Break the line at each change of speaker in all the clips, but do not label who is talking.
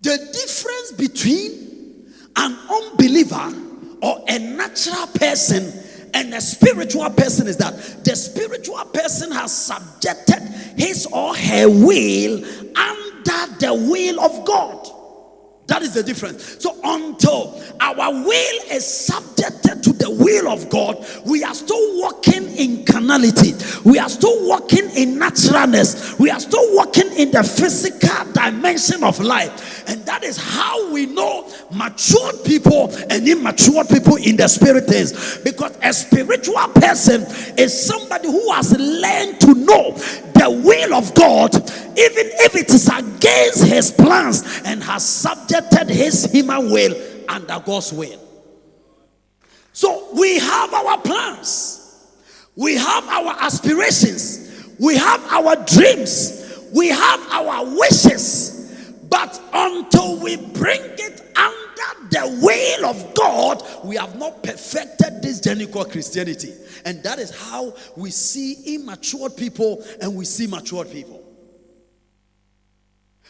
The difference between an unbeliever or a natural person and a spiritual person is that the spiritual person has subjected his or her will under the will of God. That is the difference. So until our will is subjected to the will of God, we are still walking in carnality. We are still walking in naturalness. We are still walking in the physical dimension of life. And that is how we know matured people and immature people in the spirit is. Because a spiritual person is somebody who has learned to know the will of God, even if it is against his plans, and has subjected his human will under God's will. So we have our plans, we have our aspirations, we have our dreams, we have our wishes, but until we bring it under the will of God, we have not perfected this journey called Christianity. And that is how we see immature people and we see matured people.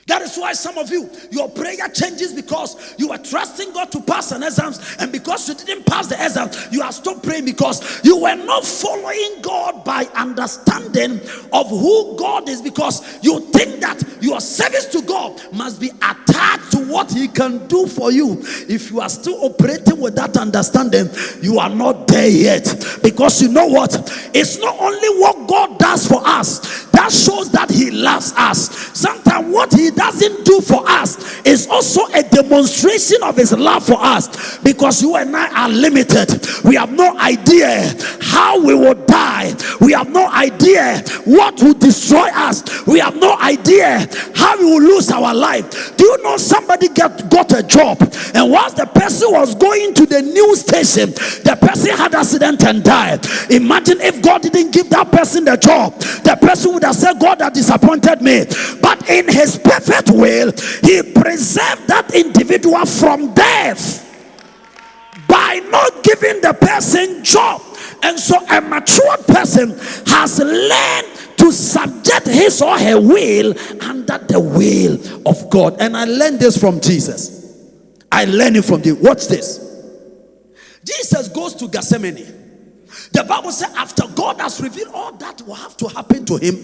That is why some of you, your prayer changes because you are trusting God to pass an exam, and because you didn't pass the exam, you are still praying because you were not following God by understanding of who God is, because you think that your service to God must be attached to what He can do for you. If you are still operating with that understanding, you are not there yet. Because you know what? It's not only what God does for us that shows that He loves us. Sometimes what He doesn't do for us is also a demonstration of His love for us, because you and I are limited. We have no idea how we will die. We have no idea what will destroy us. We have no idea how we will lose our life. Do you know somebody got a job, and once the person was going to the news station, the person had an accident and died? Imagine if God didn't give that person the job. The person would have said, God has disappointed me. But in His perfect will, He preserved that individual from death by not giving the person job. And so a matured person has learned to subject his or her will under the will of God. And I learned this from Jesus. I learned it from Jesus. Watch this. Jesus goes to Gethsemane. The Bible says after God has revealed all that will have to happen to him,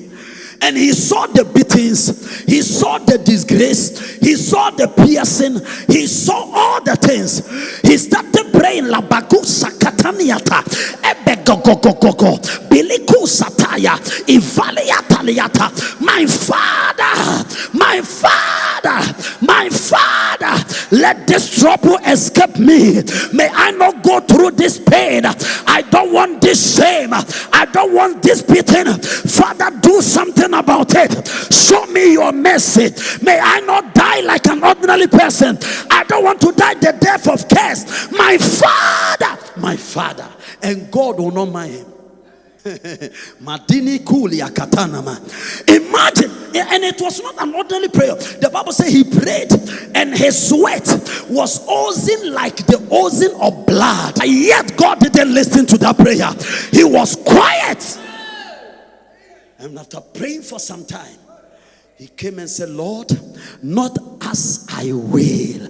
and he saw the beatings, he saw the disgrace, he saw the piercing, he saw all the things, he started praying. Labaku sakataniata ebegogogogogo biliku sataya ivaliataliata. My Father, my Father, my Father, let this trouble escape me. May I not go through this pain. I don't want this shame. I don't want this beating. Father, do something about it. Show me your mercy. May I not die like an ordinary person. I don't want to die the death of curse. My Father, my Father. And God will not mind him. Madini kulia katanama. Imagine, and it was not an ordinary prayer. The Bible says he prayed, and his sweat was oozing like the oozing of blood. And yet God didn't listen to that prayer. He was quiet. And after praying for some time, he came and said, Lord, not as I will,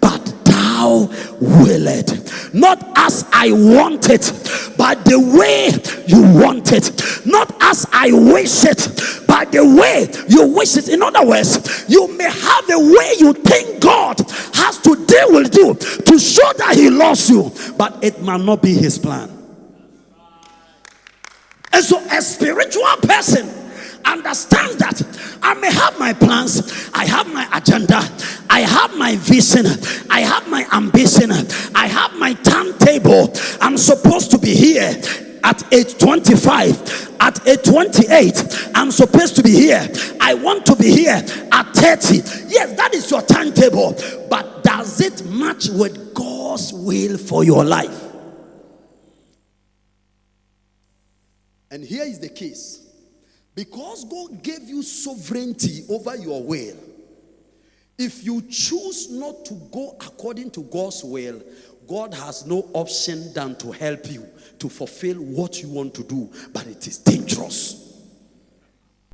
but thou will it. Not as I want it, but the way you want it. Not as I wish it, but the way you wish it. In other words, you may have a way you think God has to deal with you to show that He loves you, but it might not be His plan. And so a spiritual person understands that I may have my plans, I have my agenda, I have my vision, I have my ambition, I have my timetable. I'm supposed to be here at age 25, at age 28, I'm supposed to be here. I want to be here at 30. Yes, that is your timetable, but does it match with God's will for your life? And here is the case. Because God gave you sovereignty over your will, if you choose not to go according to God's will, God has no option than to help you to fulfill what you want to do. But it is dangerous.